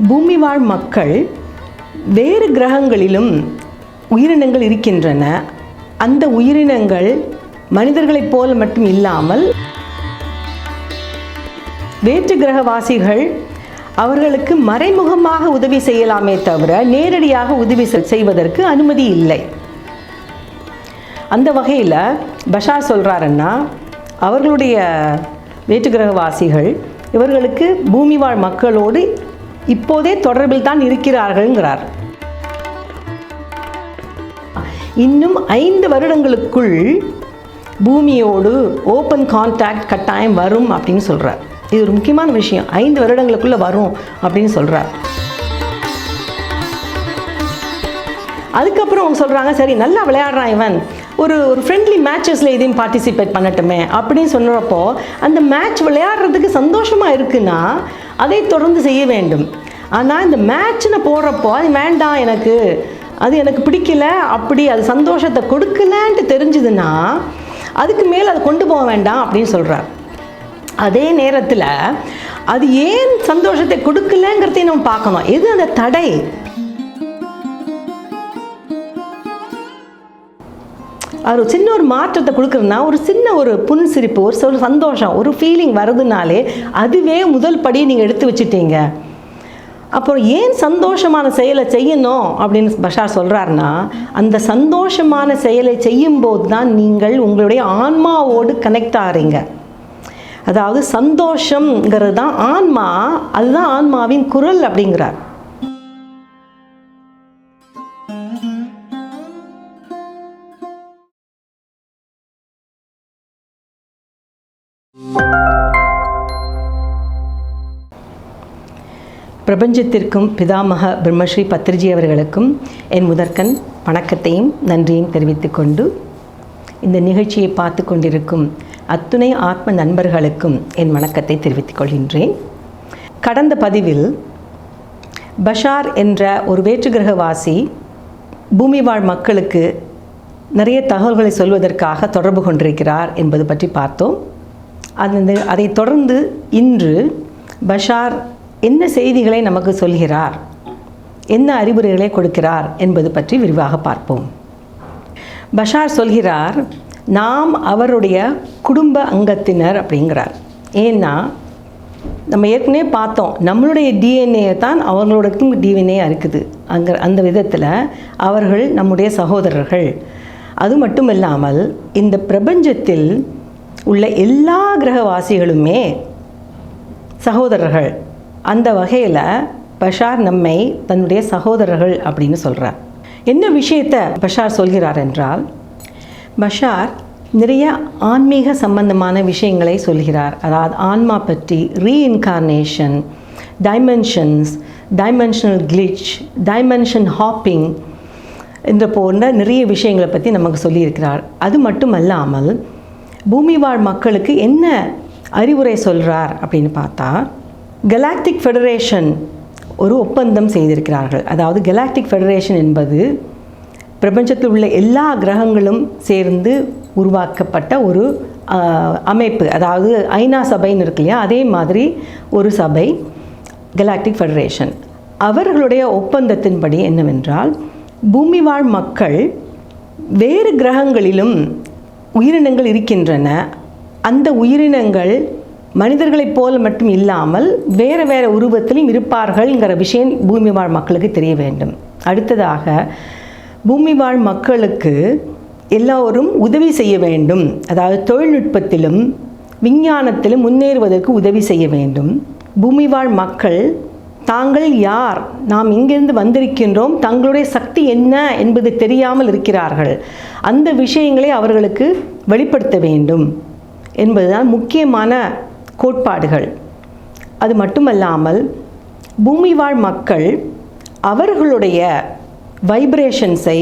பூமி வாழ் மக்கள் வேறு கிரகங்களிலும் உயிரினங்கள் இருக்கின்றன. அந்த உயிரினங்கள் மனிதர்களைப் போல மட்டும் இல்லாமல் வேற்று கிரகவாசிகள் அவர்களுக்கு மறைமுகமாக உதவி செய்யலாமே தவிர நேரடியாக உதவி செய்வதற்கு அனுமதி இல்லை. அந்த வகையில் பஷார் சொல்கிறாருன்னா, அவர்களுடைய வேற்று கிரகவாசிகள் இவர்களுக்கு பூமி வாழ் மக்களோடு இப்போதே தொடர்பில் தான் இருக்கிறார்கள்ங்கிறார். இன்னும் 5 வருடங்களுக்குள் பூமியோடு ஓப்பன் கான்டாக்ட் கட்டாயம் வரும் அப்படின்னு சொல்கிறார். இது ஒரு முக்கியமான விஷயம். 5 வருடங்களுக்குள்ளே வரும் அப்படின்னு சொல்கிறார். அதுக்கப்புறம் அவங்க சொல்கிறாங்க, சரி நல்லா விளையாடுறான் இவன், ஒரு ஃப்ரெண்ட்லி மேட்சஸில் இதையும் பார்ட்டிசிபேட் பண்ணட்டுமே அப்படின்னு சொன்னப்போ, அந்த மேட்ச் விளையாடுறதுக்கு சந்தோஷமாக இருக்குன்னா அதை தொடர்ந்து செய்ய வேண்டும். ஆனால் இந்த மேட்ச்னு போடுறப்போ அது வேண்டாம், அது எனக்கு பிடிக்கல, அப்படி அது சந்தோஷத்தை கொடுக்கலன்ட்டு தெரிஞ்சுதுன்னா அதுக்கு மேலே அதை கொண்டு போக வேண்டாம் அப்படின்னு சொல்கிறார். அதே நேரத்தில் அது ஏன் சந்தோஷத்தை கொடுக்கலங்கிறதையும் நம்ம பார்க்கணும். எது அந்த தடை? ஒரு சின்ன ஒரு மாற்றத்தை கொடுக்குறதுனா, ஒரு சின்ன ஒரு புன்சிரிப்பு, ஒரு சந்தோஷம், ஒரு ஃபீலிங் வருதுனாலே அதுவே முதல் படியை நீங்கள் எடுத்து வச்சுட்டீங்க. அப்புறம் ஏன் சந்தோஷமான செயலை செய்யணும் அப்படின்னு பஷார் சொல்கிறாருன்னா, அந்த சந்தோஷமான செயலை செய்யும்போது தான் நீங்கள் உங்களுடைய ஆன்மாவோடு கனெக்ட் ஆகிறீங்க. அதாவது சந்தோஷங்கிறது தான் ஆன்மா, அதுதான் ஆன்மாவின் குரல் அப்படிங்கிறார். பிரபஞ்சத்திற்கும் பிதாமக பிரம்மஸ்ரீ பத்ரிஜி அவர்களுக்கும் என் முதற்கண் வணக்கத்தையும் நன்றியும் தெரிவித்துக்கொண்டு, இந்த நிகழ்ச்சியை பார்த்து கொண்டிருக்கும் அத்துணை ஆத்ம நண்பர்களுக்கும் என் வணக்கத்தை தெரிவித்துக் கொள்கின்றேன். கடந்த பதிவில் பஷார் என்ற ஒரு வேற்று கிரகவாசி பூமி வாழ் மக்களுக்கு நிறைய தகவல்களை சொல்வதற்காக தொடர்பு கொண்டிருக்கிறார் என்பது பற்றி பார்த்தோம். அதை தொடர்ந்து இன்று பஷார் என்ன செய்திகளை நமக்கு சொல்கிறார், என்ன அறிவுரைகளை கொடுக்கிறார் என்பது பற்றி விரிவாக பார்ப்போம். பஷார் சொல்கிறார், நாம் அவருடைய குடும்ப அங்கத்தினர் அப்படிங்கிறார். ஏன்னா நம்ம ஏற்கனவே பார்த்தோம், நம்மளுடைய டிஎன்ஏ தான் அவங்களோடக்கும் டிஎன்ஏ இருக்குது. அந்த விதத்தில் அவர்கள் நம்முடைய சகோதரர்கள். அது மட்டும் இல்லாமல் இந்த பிரபஞ்சத்தில் உள்ள எல்லா கிரகவாசிகளுமே சகோதரர்கள். அந்த வகையில் பஷார் நம்மை தன்னுடைய சகோதரர்கள் அப்படின்னு சொல்கிறார். என்ன விஷயத்தை பஷார் சொல்கிறார் என்றால், பஷார் நிறைய ஆன்மீக சம்பந்தமான விஷயங்களை சொல்கிறார். அதாவது ஆன்மா பற்றி, reincarnation, dimensions, dimensional glitch, dimension hopping என்ற போன்ற நிறைய விஷயங்களை பற்றி நமக்கு சொல்லியிருக்கிறார். அது மட்டுமல்லாமல் பூமி வாழ் மக்களுக்கு என்ன அறிவுரை சொல்கிறார் அப்படின்னு பார்த்தா, கலாக்டிக் ஃபெடரேஷன் ஒரு ஒப்பந்தம் செய்திருக்கிறார்கள். அதாவது கலாக்டிக் ஃபெடரேஷன் என்பது பிரபஞ்சத்தில் உள்ள எல்லா கிரகங்களும் சேர்ந்து உருவாக்கப்பட்ட ஒரு அமைப்பு. அதாவது ஐநா சபைன்னு இருக்கு இல்லையா, அதே மாதிரி ஒரு சபை கலாக்டிக் ஃபெடரேஷன். அவர்களுடைய ஒப்பந்தத்தின்படி என்னவென்றால், பூமி வாழ் மக்கள் வேறு கிரகங்களிலும் உயிரினங்கள் இருக்கின்றன. அந்த உயிரினங்கள் மனிதர்களைப் போல மட்டும் இல்லாமல் வேறு வேறு உருவத்திலும் இருப்பார்கள்ங்கிற விஷயம் பூமி வாழ் மக்களுக்கு தெரிய வேண்டும். அடுத்ததாக பூமி வாழ் மக்களுக்கு எல்லோரும் உதவி செய்ய வேண்டும். அதாவது தொழில்நுட்பத்திலும் விஞ்ஞானத்திலும் முன்னேறுவதற்கு உதவி செய்ய வேண்டும். பூமி வாழ் மக்கள் தாங்கள் யார், நாம் எங்கிருந்து வந்திருக்கின்றோம், தங்களுடைய சக்தி என்ன என்பது தெரியாமல் இருக்கிறார்கள். அந்த விஷயங்களை அவர்களுக்கு வெளிப்படுத்த வேண்டும் என்பதுதான் முக்கியமான கோட்பாடுகள். அது மட்டுமல்லாமல் பூமி வாழ் மக்கள் அவர்களுடைய வைப்ரேஷன்ஸை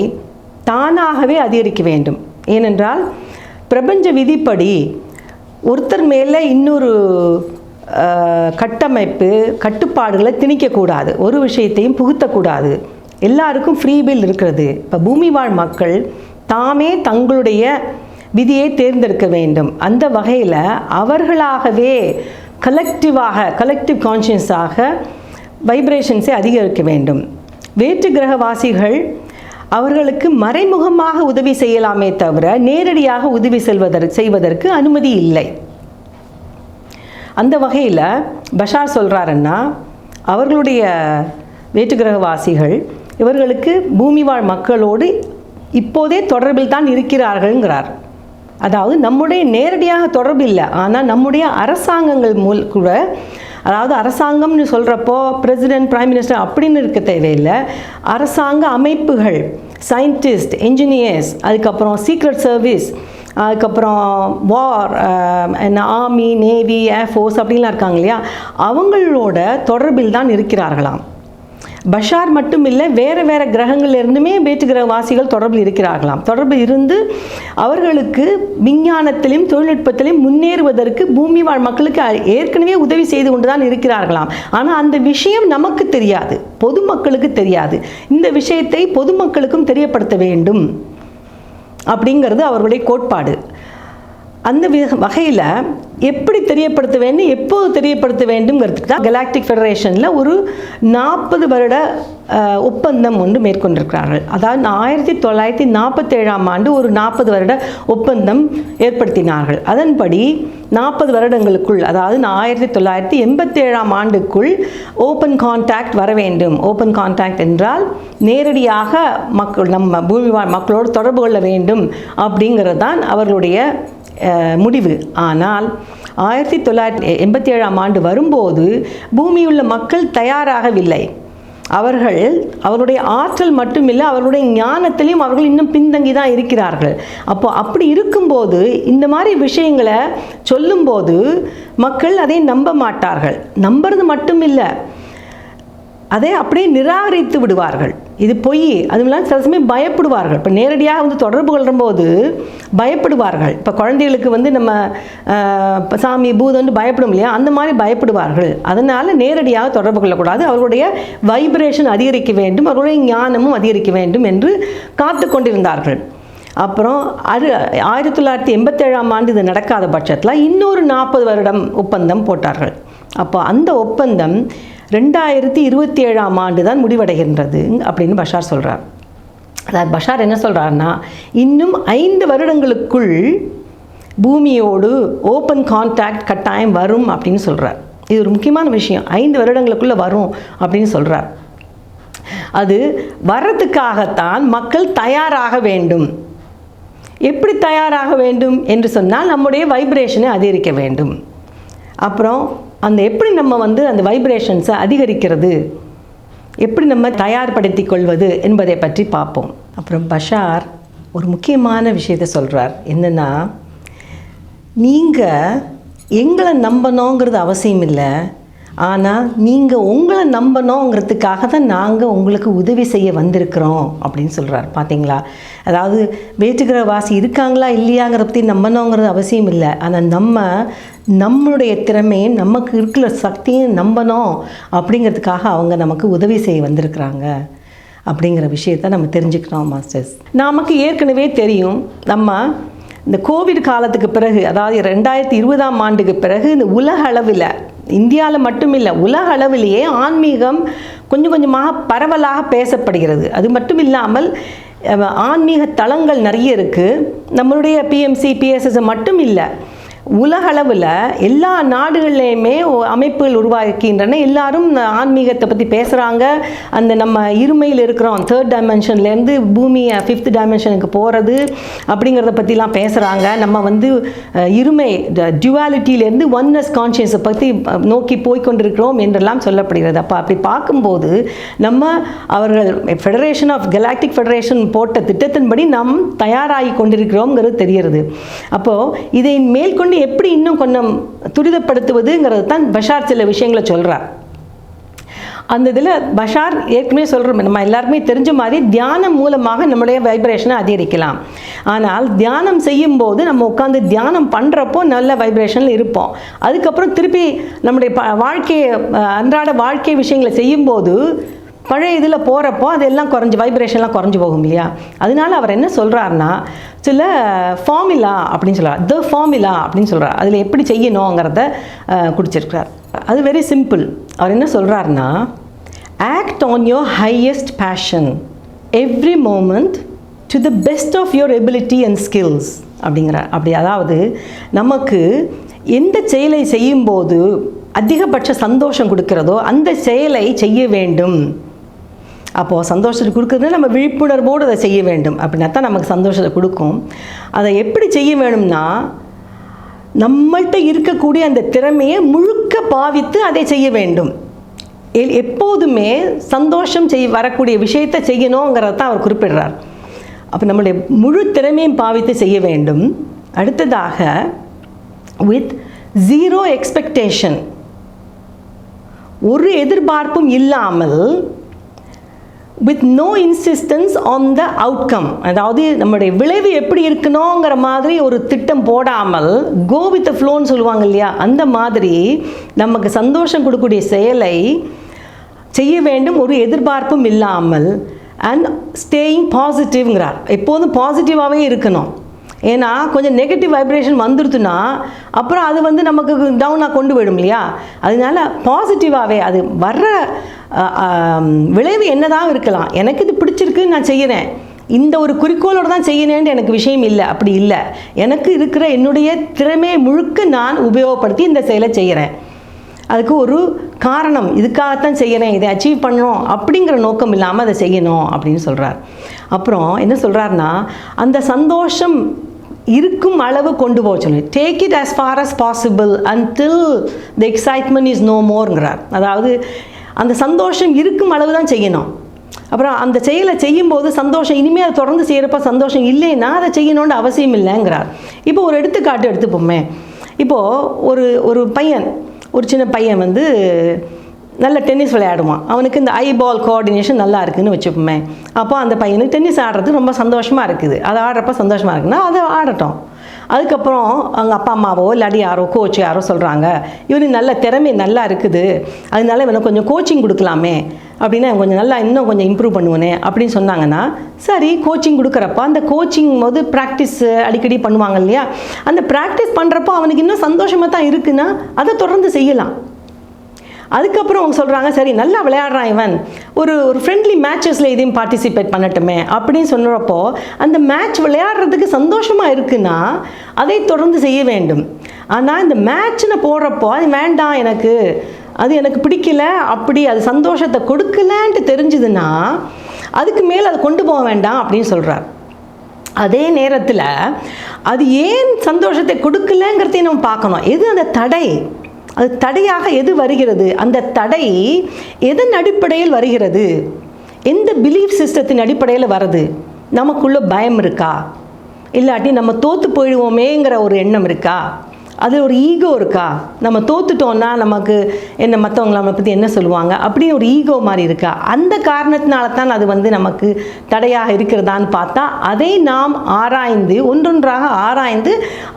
தானாகவே அதிகரிக்க வேண்டும். ஏனென்றால் பிரபஞ்ச விதிப்படி ஒருத்தர் மேலே இன்னொரு கட்டுப்பாடுகளை திணிக்கக்கூடாது, ஒரு விஷயத்தையும் புகுத்தக்கூடாது. எல்லாருக்கும் ஃப்ரீ வில் இருக்கிறது. இப்போ பூமி வாழ் மக்கள் தாமே தங்களுடைய விதியை தேர்ந்தெடுக்க வேண்டும். அந்த வகையில் அவர்களாகவே கலெக்டிவ் கான்ஷியஸாக வைப்ரேஷன்ஸை அதிகரிக்க வேண்டும். வேற்று கிரகவாசிகள் அவர்களுக்கு மறைமுகமாக உதவி செய்யலாமே தவிர நேரடியாக உதவி செய்வதற்கு அனுமதி இல்லை. அந்த வகையில் பஷார் சொல்கிறாருன்னா, அவர்களுடைய வேற்று கிரகவாசிகள் இவர்களுக்கு பூமி வாழ் மக்களோடு இப்போதே தொடர்பில் தான் இருக்கிறார்கள்ங்கிறார். அதாவது நம்முடைய நேரடியாக தொடர்பு இல்லை, ஆனால் நம்முடைய அரசாங்கங்கள் கூட, அதாவது அரசாங்கம்னு சொல்கிறப்போ பிரசிடென்ட், பிரைம் மினிஸ்டர் அப்படின்னு இருக்க தேவையில்லை. அரசாங்க அமைப்புகள், சயின்டிஸ்ட், என்ஜினியர்ஸ், அதுக்கப்புறம் சீக்ரெட் சர்வீஸ், அதுக்கப்புறம் வார், ஆர்மி, நேவி, ஏர்ஃபோர்ஸ் அப்படின்லாம் இருக்காங்க இல்லையா, அவங்களோட தொடர்பில் தான் இருக்கிறார்களாம். பஷார் மட்டும் இல்லை, வேறு வேறு கிரகங்கள்லேருந்துமே வேற்று கிரகவாசிகள் தொடர்பில் இருக்கிறார்களாம். தொடர்பு இருந்து அவர்களுக்கு விஞ்ஞானத்திலும் தொழில்நுட்பத்திலும் முன்னேறுவதற்கு பூமி வாழ் மக்களுக்கு ஏற்கனவே உதவி செய்து கொண்டு தான் இருக்கிறார்களாம். ஆனால் அந்த விஷயம் நமக்கு தெரியாது, பொதுமக்களுக்கு தெரியாது. இந்த விஷயத்தை பொதுமக்களுக்கும் தெரியப்படுத்த வேண்டும் அப்படிங்கிறது அவர்களுடைய கோட்பாடு. அந்த வகையில் எப்படி தெரியப்படுத்த வேண்டும், எப்போது தெரியப்படுத்த வேண்டும்ங்கிறதுக்கு தான் கலாக்டிக் ஃபெடரேஷனில் ஒரு 40 வருட ஒப்பந்தம் ஒன்று மேற்கொண்டிருக்கிறார்கள். அதாவது 1947ஆம் ஆண்டு ஒரு 40 வருட ஒப்பந்தம் ஏற்படுத்தினார்கள். அதன்படி 40 வருடங்களுக்குள், அதாவது 1987ஆம் ஆண்டுக்குள் ஓப்பன் கான்டாக்ட் வர வேண்டும். ஓப்பன் கான்டாக்ட் என்றால் நேரடியாக நம்ம பூமி மக்களோடு தொடர்பு கொள்ள வேண்டும் அப்படிங்கிறது தான் அவர்களுடைய முடிவு. ஆனால் 1987ஆம் ஆண்டு வரும்போது பூமியுள்ள மக்கள் தயாராகவில்லை. அவருடைய ஆற்றல் மட்டுமில்லை, அவர்களுடைய ஞானத்திலையும் அவர்கள் இன்னும் பின்தங்கி தான் இருக்கிறார்கள். அப்படி இருக்கும்போது இந்த மாதிரி விஷயங்களை சொல்லும்போது மக்கள் அதை நம்ப மாட்டார்கள். நம்புறது மட்டும் இல்லை, அதை அப்படியே நிராகரித்து விடுவார்கள். இது பொய், அதுலாம் சில சமயம் பயப்படுவார்கள். இப்போ நேரடியாக வந்து தொடர்பு கொள்ளும்போது பயப்படுவார்கள். இப்போ குழந்தைகளுக்கு நம்ம சாமி பூதம்னு பயப்படும் இல்லையா, அந்த மாதிரி பயப்படுவார்கள். அதனால் நேரடியாக தொடர்பு கொள்ளக்கூடாது. அவர்களுடைய வைப்ரேஷன் அதிகரிக்க வேண்டும், அவர்களுடைய ஞானமும் அதிகரிக்க வேண்டும் என்று காத்து கொண்டிருந்தார்கள். அப்புறம் 1987ஆம் ஆண்டு இது நடக்காத பட்சத்தில் இன்னொரு 40 வருடம் ஒப்பந்தம் போட்டார்கள். அப்போ அந்த ஒப்பந்தம் 2027ஆம் ஆண்டு தான் முடிவடைகின்றது அப்படின்னு பஷார் சொல்கிறார். அதாவது பஷார் என்ன சொல்கிறாருன்னா, இன்னும் 5 வருடங்களுக்குள் பூமியோடு ஓப்பன் கான்டாக்ட் கட்டாயம் வரும் அப்படின்னு சொல்கிறார். இது ஒரு முக்கியமான விஷயம். 5 வருடங்களுக்குள்ளே வரும் அப்படின்னு சொல்கிறார். அது வர்றதுக்காகத்தான் மக்கள் தயாராக வேண்டும். எப்படி தயாராக வேண்டும் என்று சொன்னால் நம்முடைய வைப்ரேஷனை அதிகரிக்க வேண்டும். அப்புறம் எப்படி நம்ம அந்த வைப்ரேஷன்ஸை அதிகரிக்கிறது, எப்படி நம்ம தயார்படுத்தி கொள்வது என்பதை பற்றி பார்ப்போம். அப்புறம் பஷார் ஒரு முக்கியமான விஷயத்தை சொல்கிறார். என்னென்னா, நீங்கள் எங்களை நம்பணுங்கிறது அவசியம் இல்லை, ஆனால் நீங்கள் உங்களை நம்பணுங்கிறதுக்காக தான் நாங்கள் உங்களுக்கு உதவி செய்ய வந்திருக்கிறோம் அப்படின்னு சொல்கிறார். பார்த்தீங்களா? அதாவது வேற்றுக்கிரகவாசி இருக்காங்களா இல்லையாங்கிற பற்றி நம்பணுங்கிறது அவசியம் இல்லை, ஆனால் நம்மளுடைய திறமையும் நமக்கு இருக்கிற சக்தியும் நம்பணும் அப்படிங்கிறதுக்காக அவங்க நமக்கு உதவி செய்ய வந்திருக்கிறாங்க அப்படிங்கிற விஷயத்த நம்ம தெரிஞ்சுக்கிறோம் மாஸ்டர்ஸ். நமக்கு ஏற்கனவே தெரியும், இந்த கோவிட் காலத்துக்கு பிறகு, அதாவது 2020ஆம் ஆண்டுக்கு பிறகு இந்த உலக அளவில், இந்தியாவில் மட்டும் இல்லை உலக அளவிலேயே ஆன்மீகம் கொஞ்சம் கொஞ்சமாக பரவலாக பேசப்படுகிறது. அது மட்டும் இல்லாமல் ஆன்மீக தளங்கள் நிறைய இருக்குது. நம்மளுடைய பிஎம்சி, பிஎஸ்எஸ் மட்டும் இல்லை, உலகளவில் எல்லா நாடுகள்லேயுமே அமைப்புகள் உருவாக்கின்றன. எல்லாரும் ஆன்மீகத்தை பற்றி பேசுகிறாங்க. நம்ம இருமையில் இருக்கிறோம், 3rd டைமென்ஷன்லேருந்து பூமி 5th டைமென்ஷனுக்கு போகிறது அப்படிங்கிறத பற்றிலாம் பேசுகிறாங்க. நம்ம இருமை டியூவாலிட்டியிலேருந்து ஒன்னஸ் கான்ஷியஸை பற்றி நோக்கி போய்கொண்டிருக்கிறோம் என்றெல்லாம் சொல்லப்படுகிறது. அப்படி பார்க்கும்போது அவர்கள் ஃபெடரேஷன் ஆஃப் கலாக்டிக் ஃபெடரேஷன் போட்ட திட்டத்தின்படி நாம் தயாராகி கொண்டிருக்கிறோங்கிறது தெரிகிறது. அப்போது இதை மேற்கொண்டு எப்படி இன்னும் கொஞ்சம் துரிதப்படுத்துவதுங்கிறது தான் பஷார் சில விஷயங்களை சொல்கிறார். அந்த இதில் பஷார் ஏற்கனவே சொல்கிறோம், நம்ம எல்லாருமே தெரிஞ்ச மாதிரி தியானம் மூலமாக நம்முடைய வைப்ரேஷனை அதிகரிக்கலாம். ஆனால் தியானம் செய்யும்போது நம்ம உட்காந்து தியானம் பண்ணுறப்போ நல்ல வைப்ரேஷனில் இருப்போம். அதுக்கப்புறம் திருப்பி நம்முடைய அன்றாட வாழ்க்கை விஷயங்களை செய்யும்போது பழைய இதில் போகிறப்போ அதெல்லாம் வைப்ரேஷன்லாம் குறைஞ்சி போகும் இல்லையா. அதனால அவர் என்ன சொல்கிறாருன்னா, சில ஃபார்முலா அப்படின்னு சொல்கிறார், த ஃபார்முலா அப்படின்னு சொல்கிறார். அதில் எப்படி செய்யணுங்கிறத குடிச்சிருக்கிறார். அது வெரி சிம்பிள். அவர் என்ன சொல்கிறாருன்னா, act on your highest passion every moment to the best of your ability and skills அப்படிங்கிறார். அப்படி அதாவது நமக்கு எந்த செயலை செய்யும்போது அதிகபட்ச சந்தோஷம் கொடுக்கிறதோ அந்த செயலை செய்ய வேண்டும். அப்போது சந்தோஷத்தை கொடுக்குறது நம்ம விழிப்புணர்வோடு அதை செய்ய வேண்டும். அப்படின்னா தான் நமக்கு சந்தோஷத்தை கொடுக்கும். அதை எப்படி செய்ய வேணும்னா நம்மள்கிட்ட இருக்கக்கூடிய அந்த திறமையை முழுக்க பாவித்து அதை செய்ய வேண்டும். எப்போதுமே சந்தோஷம் வரக்கூடிய விஷயத்தை செய்யணுங்கிறத தான் அவர் குறிப்பிடுறார். அப்போ நம்மளுடைய முழு திறமையும் பாவித்து செய்ய வேண்டும். அடுத்ததாக வித் ஜீரோ எக்ஸ்பெக்டேஷன், ஒரு எதிர்பார்ப்பும் இல்லாமல், with no insistence on the outcome, அதாவது நம்மளுடைய விளைவு எப்படி இருக்கணுங்கிற மாதிரி ஒரு திட்டம் போடாமல், கோ வித் த ஃப்ளோன்னு சொல்லுவாங்க இல்லையா, அந்த மாதிரி நமக்கு சந்தோஷம் கொடுக்கக்கூடிய செயலை செய்ய வேண்டும், ஒரு எதிர்பார்ப்பும் இல்லாமல். அண்ட் ஸ்டேயிங் பாசிட்டிவ்ங்கிறார். எப்போதும் பாசிட்டிவாகவே இருக்கணும். ஏன்னா கொஞ்சம் நெகட்டிவ் வைப்ரேஷன் வந்துடுதுன்னா அப்புறம் அது நமக்கு டவுனாக கொண்டு போயிடும் இல்லையா. அதனால பாசிட்டிவாகவே அது வர்ற விளைவு என்னதான் இருக்கலாம், எனக்கு இது பிடிச்சிருக்கு நான் செய்கிறேன், இந்த ஒரு குறிக்கோளோடு தான் செய்யணுன்னு எனக்கு விஷயம் இல்லை. அப்படி இல்லை, எனக்கு இருக்கிற என்னுடைய திறமையை முழுக்க நான் உபயோகப்படுத்தி இந்த செயலை செய்கிறேன், அதுக்கு ஒரு காரணம், இதுக்காகத்தான் செய்கிறேன், இதை அச்சீவ் பண்ணணும் அப்படிங்கிற நோக்கம் இல்லாமல் அதை செய்யணும் அப்படின்னு சொல்கிறார். அப்புறம் என்ன சொல்கிறாருன்னா, அந்த சந்தோஷம் இருக்கும் அளவு கொண்டு போக சொல்லி, take it as far as possible until the excitement is no moreங்கிறார். அதாவது அந்த சந்தோஷம் இருக்கும் அளவு தான் செய்யணும். அப்புறம் அந்த செயலை செய்யும்போது சந்தோஷம் இனிமேல் அதை தொடர்ந்து செய்கிறப்ப சந்தோஷம் இல்லைன்னா அதை செய்யணுன்ற அவசியம் இல்லைங்கிறார். இப்போ ஒரு எடுத்துக்காட்டு எடுத்துப்போமே. இப்போது ஒரு பையன், ஒரு சின்ன பையன் நல்ல டென்னிஸ் விளையாடுவான். அவனுக்கு இந்த ஐ பால் கோஆர்டினேஷன் நல்லா இருக்குதுன்னு வச்சுப்போமே. அப்போ அந்த பையனுக்கு டென்னிஸ் ஆடுறதுக்கு ரொம்ப சந்தோஷமாக இருக்குது. அது ஆடுறப்ப சந்தோஷமாக இருக்குன்னா அதை ஆடட்டும். அதுக்கப்புறம் அவங்க அப்பா அம்மாவோ இல்லாட்டி யாரோ கோச் யாரோ சொல்கிறாங்க, இவனுக்கு நல்ல திறமை நல்லா இருக்குது, அதனால இவனை கொஞ்சம் கோச்சிங் கொடுக்கலாமே, அப்படின்னா கொஞ்சம் நல்லா இன்னும் கொஞ்சம் இம்ப்ரூவ் பண்ணுவேனே அப்படின்னு சொன்னாங்கன்னா, சரி கோச்சிங் கொடுக்குறப்ப அந்த கோச்சிங் போது ப்ராக்டிஸ் அடிக்கடி பண்ணுவாங்க இல்லையா, அந்த ப்ராக்டிஸ் பண்ணுறப்போ அவனுக்கு இன்னும் சந்தோஷமாக தான் இருக்குன்னா அதை தொடர்ந்து செய்யலாம். அதுக்கப்புறம் அவங்க சொல்கிறாங்க, சரி நல்லா விளையாடுறான் இவன், ஒரு ஃப்ரெண்ட்லி மேட்சஸில் இதையும் பார்ட்டிசிபேட் பண்ணட்டுமே அப்படின்னு சொல்கிறப்போ அந்த மேட்ச் விளையாடுறதுக்கு சந்தோஷமாக இருக்குன்னா அதை தொடர்ந்து செய்ய வேண்டும். ஆனால் இந்த மேட்ச்னு போடுறப்போ அது வேண்டாம், அது எனக்கு பிடிக்கல, அப்படி அது சந்தோஷத்தை கொடுக்கலன்ட்டு தெரிஞ்சுதுன்னா அதுக்கு மேலே அதை கொண்டு போக வேண்டாம் அப்படின்னு சொல்கிறார். அதே நேரத்தில் அது ஏன் சந்தோஷத்தை கொடுக்கலங்கிறதையும் நம்ம பார்க்கணும். எது அந்த தடை, அது தடையாக எது வருகிறது, அந்த தடை எதன் அடிப்படையில் வருகிறது, எந்த பிலீஃப் சிஸ்டத்தின் அடிப்படையில் வருது, நமக்குள்ள பயம் இருக்கா, இல்லாட்டி நம்ம தோற்று போயிடுவோமேங்கிற ஒரு எண்ணம் இருக்கா, அது ஒரு ஈகோ இருக்கா, நம்ம தோத்துட்டோன்னா நமக்கு என்ன மற்றவங்க நம்மளை பற்றி என்ன சொல்லுவாங்க அப்படின்னு ஒரு ஈகோ மாதிரி இருக்கா, அந்த காரணத்தினால தான் அது நமக்கு தடையாக இருக்கிறதான்னு பார்த்தா அதை நாம் ஆராய்ந்து ஒன்றொன்றாக ஆராய்ந்து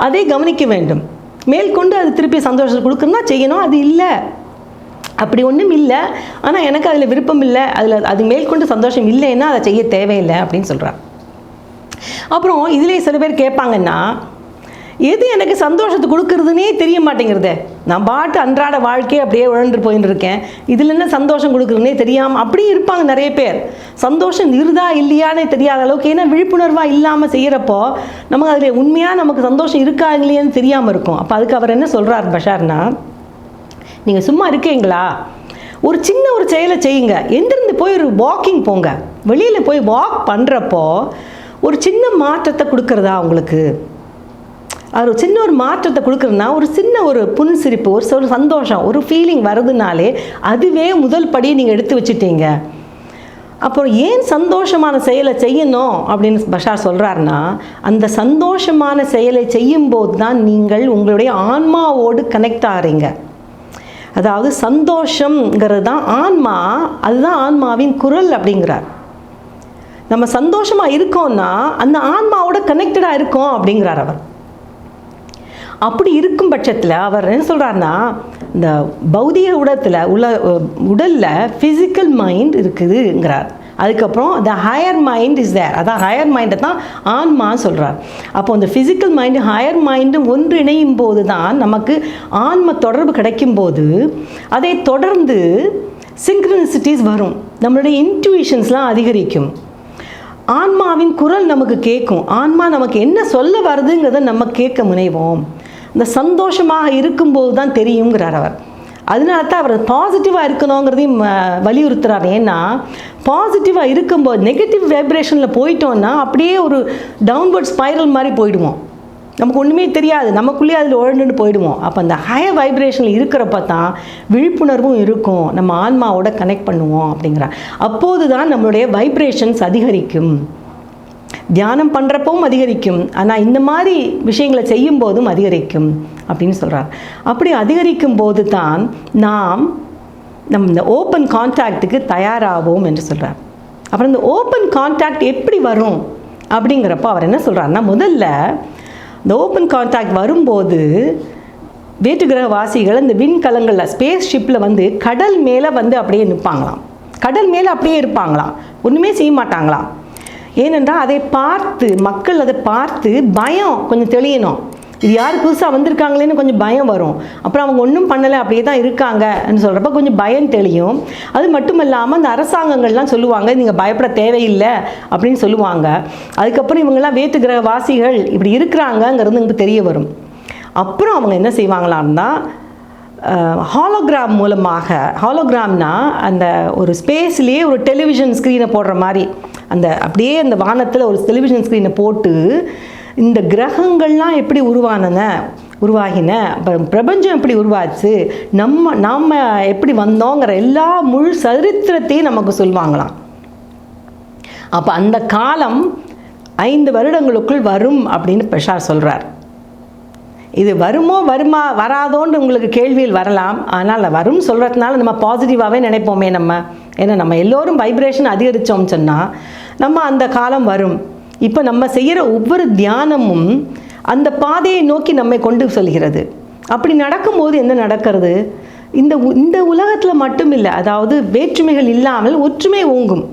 அதை கவனிக்க வேண்டும். மேற்கொண்டு அது திருப்பி சந்தோஷத்தை கொடுக்கணும்னா செய்யணும். அது இல்லை, அப்படி ஒன்றும் இல்லை, ஆனால் எனக்கு அதில் விருப்பம் இல்லை, அது மேற்கொண்டு சந்தோஷம் இல்லைன்னா அதை செய்ய தேவையில்லை அப்படின்னு சொல்கிறார். அப்புறம் இதிலே சில பேர் கேட்பாங்கன்னா, எது எனக்கு சந்தோஷத்தை கொடுக்குறதுனே தெரிய மாட்டேங்கிறது, நான் பாட்டு அன்றாட வாழ்க்கையை அப்படியே உழன்று போயின்னு இருக்கேன், இதில் என்ன சந்தோஷம் கொடுக்குறதுனே தெரியாமல் அப்படி இருப்பாங்க நிறைய பேர். சந்தோஷம் இருதா இல்லையானே தெரியாத அளவுக்கு, ஏன்னா விழிப்புணர்வாக இல்லாமல் செய்கிறப்போ நமக்கு அதில் உண்மையாக நமக்கு சந்தோஷம் இருக்கா இல்லையான்னு தெரியாமல் இருக்கும். அப்போ அதுக்கு அவர் என்ன சொல்கிறார் பஷார்னா, நீங்கள் சும்மா இருக்கீங்களா, ஒரு சின்ன ஒரு செயலை செய்யுங்க, எந்திருந்து போய் ஒரு வாக்கிங் போங்க, வெளியில் போய் வாக் பண்ணுறப்போ ஒரு சின்ன மாற்றத்தை கொடுக்குறதா உங்களுக்கு, அது ஒரு சின்ன ஒரு மாற்றத்தை கொடுக்குறதுனா ஒரு சின்ன ஒரு புன்சிரிப்பு, ஒரு சந்தோஷம், ஒரு ஃபீலிங் வருதுனாலே அதுவே முதல் படி நீங்கள் எடுத்து வச்சுட்டீங்க. அப்புறம் ஏன் சந்தோஷமான செயலை செய்யணும் அப்படின்னு பஷார் சொல்கிறாருன்னா, அந்த சந்தோஷமான செயலை செய்யும்போது தான் நீங்கள் உங்களுடைய ஆன்மாவோடு கனெக்ட் ஆகிறீங்க. அதாவது சந்தோஷங்கிறது தான் ஆன்மா, அதுதான் ஆன்மாவின் குரல் அப்படிங்கிறார். நம்ம சந்தோஷமாக இருக்கோம்னா அந்த ஆன்மாவோட கனெக்டடாக இருக்கோம் அப்படிங்கிறார் அவர். அப்படி இருக்கும் பட்சத்தில் அவர் என்ன சொல்கிறாருன்னா, இந்த பௌதிக உடலில் ஃபிசிக்கல் மைண்ட் இருக்குதுங்கிறார். அதுக்கப்புறம் the higher mind is there, அதான் ஹையர் மைண்டை தான் ஆன்மான்னு சொல்கிறார். அப்போ அந்த ஃபிசிக்கல் மைண்டு ஹையர் மைண்டும் ஒன்று இணையும் போது தான் நமக்கு ஆன்ம தொடர்பு கிடைக்கும் போது அதை தொடர்ந்து சிங்க்ரனிசிட்டிஸ் வரும், நம்மளுடைய இன்ட்யூஷன்ஸ்லாம் அதிகரிக்கும், ஆன்மாவின் குரல் நமக்கு கேட்கும், ஆன்மா நமக்கு என்ன சொல்ல வருதுங்கிறத நம்ம கேட்க முனைவோம். இந்த சந்தோஷமாக இருக்கும்போது தான் தெரியுங்கிறார் அவர். அதனால தான் அவர் பாசிட்டிவாக இருக்கணுங்கிறதையும் வலியுறுத்துறார். ஏன்னா பாசிட்டிவாக இருக்கும்போது நெகட்டிவ் வைப்ரேஷனில் போயிட்டோன்னா அப்படியே ஒரு டவுன்வர்ட் ஸ்பைரல் மாதிரி போயிடுவோம், நமக்கு ஒன்றுமே தெரியாது, நமக்குள்ளேயே அதில் உழண்டுட்டு போயிடுவோம். அப்போ அந்த ஹையர் வைப்ரேஷனில் இருக்கிறப்ப தான் விழிப்புணர்வும் இருக்கும், நம்ம ஆன்மாவோட கனெக்ட் பண்ணுவோம் அப்படிங்கிறார். அப்போது தான் நம்மளுடைய வைப்ரேஷன்ஸ் அதிகரிக்கும். தியானம் பண்ணுறப்பவும் அதிகரிக்கும், ஆனால் இந்த மாதிரி விஷயங்களை செய்யும் போதும் அதிகரிக்கும் அப்படின்னு சொல்கிறார். அப்படி அதிகரிக்கும் போது தான் நம்ம இந்த ஓப்பன் கான்டாக்டுக்கு தயாராகும் என்று சொல்கிறார். அப்புறம் இந்த ஓப்பன் கான்டாக்ட் எப்படி வரும் அப்படிங்கிறப்போ அவர் என்ன சொல்கிறாருன்னா, முதல்ல இந்த ஓப்பன் கான்டாக்ட் வரும்போது வேற்று கிரகவாசிகள் இந்த விண்கலங்களில் ஸ்பேஸ் ஷிப்பில் வந்து கடல் மேலே வந்து அப்படியே நிற்பாங்களாம், கடல் மேலே அப்படியே இருப்பாங்களாம், ஒன்றுமே செய்ய மாட்டாங்களாம். ஏனென்றால் அதை பார்த்து மக்கள் அதை பார்த்து பயம் கொஞ்சம் தெளியணும், இது யார் புதுசாக வந்திருக்காங்களேன்னு கொஞ்சம் பயம் வரும். அப்புறம் அவங்க ஒன்றும் பண்ணலை அப்படியே தான் இருக்காங்கன்னு சொல்கிறப்ப கொஞ்சம் பயம் தெளியும். அது மட்டும் இல்லாமல் அந்த அரசாங்கங்கள்லாம் சொல்லுவாங்க, நீங்கள் பயப்பட தேவையில்லை அப்படின்னு சொல்லுவாங்க. அதுக்கப்புறம் இவங்கெல்லாம் வேற்று கிரகவாசிகள் இப்படி இருக்கிறாங்கங்கிறது எனக்கு தெரிய வரும். அப்புறம் அவங்க என்ன செய்வாங்களான்னா, ஹாலோகிராம் மூலமாக, ஹாலோகிராம்னா அந்த ஒரு ஸ்பேஸ்லேயே ஒரு டெலிவிஷன் ஸ்க்ரீனை போடுற மாதிரி, அந்த அப்படியே அந்த வானத்தில் ஒரு டெலிவிஷன் ஸ்க்ரீனை போட்டு இந்த கிரகங்கள்லாம் எப்படி உருவாகின, பிரபஞ்சம் எப்படி உருவாச்சு, நம்ம எப்படி வந்தோங்கிற எல்லா முழு சரித்திரத்தையும் நமக்கு சொல்லுவாங்களாம். அப்போ அந்த காலம் 5 வருடங்களுக்குள் வரும் அப்படின்னு பஷார் சொல்கிறார். இது வராதோன்னு உங்களுக்கு கேள்வியில் வரலாம். ஆனால் வரும் சொல்கிறதுனால நம்ம பாசிட்டிவாகவே நினைப்போமே ஏன்னா நம்ம எல்லோரும் வைப்ரேஷன் அதிகரித்தோம்னு சொன்னால் நம்ம அந்த காலம் வரும். இப்போ நம்ம செய்கிற ஒவ்வொரு தியானமும் அந்த பாதையை நோக்கி நம்மை கொண்டு செல்கிறது. அப்படி நடக்கும்போது என்ன நடக்கிறது, இந்த உலகத்தில் மட்டும் இல்லை, அதாவது வேற்றுமைகள் இல்லாமல் ஒற்றுமை ஓங்கும்,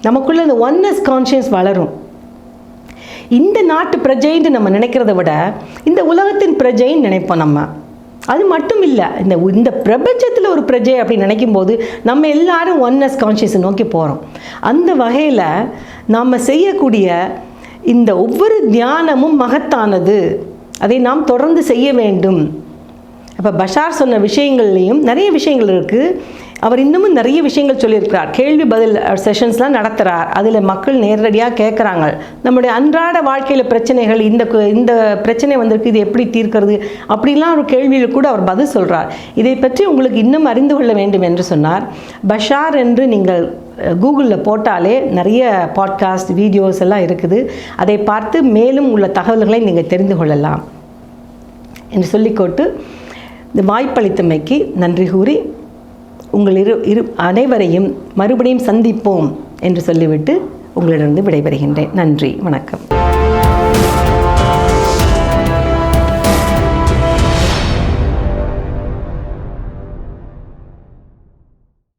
நமக்குள்ள இந்த ஒன்னஸ் கான்ஷியஸ் வளரும். இந்த நாட்டு பிரஜைன்னு நம்ம நினைக்கிறத விட இந்த உலகத்தின் பிரஜைன்னு நினைப்போம் நம்ம. அது மட்டும் இல்லை, இந்த பிரபஞ்சத்தில் ஒரு பிரஜை அப்படின்னு நினைக்கும் போது நம்ம எல்லாரும் ஒன்னஸ் கான்ஷியஸை நோக்கி போகிறோம். அந்த வகையில் நாம் செய்யக்கூடிய இந்த ஒவ்வொரு தியானமும் மகத்தானது, அதை நாம் தொடர்ந்து செய்ய வேண்டும். அப்போ பஷார் சொன்ன விஷயங்கள்லேயும் நிறைய விஷயங்கள் இருக்குது. அவர் இன்னமும் நிறைய விஷயங்கள் சொல்லியிருக்கிறார். கேள்வி பதில் செஷன்ஸ்லாம் நடத்துகிறார். அதில் மக்கள் நேரடியாக கேட்குறாங்க, நம்முடைய அன்றாட வாழ்க்கையில் பிரச்சனைகள், இந்த பிரச்சனை வந்திருக்கு, இது எப்படி தீர்க்கிறது அப்படிலாம் ஒரு கேள்வியில் கூட அவர் பதில் சொல்கிறார். இதை பற்றி உங்களுக்கு இன்னும் அறிந்து கொள்ள வேண்டும் என்று சொன்னார். பஷார் என்று நீங்கள் கூகுளில் போட்டாலே நிறைய பாட்காஸ்ட் வீடியோஸ் எல்லாம் இருக்குது. அதை பார்த்து மேலும் உள்ள தகவல்களை நீங்கள் தெரிந்து கொள்ளலாம் என்று சொல்லிக்கொண்டு இந்த வாய்ப்பளித்தமைக்கு நன்றி கூறி உங்கள் அனைவரையும் மறுபடியும் சந்திப்போம் என்று சொல்லிவிட்டு உங்களிடமிருந்து விடைபெறுகின்றேன். நன்றி, வணக்கம்.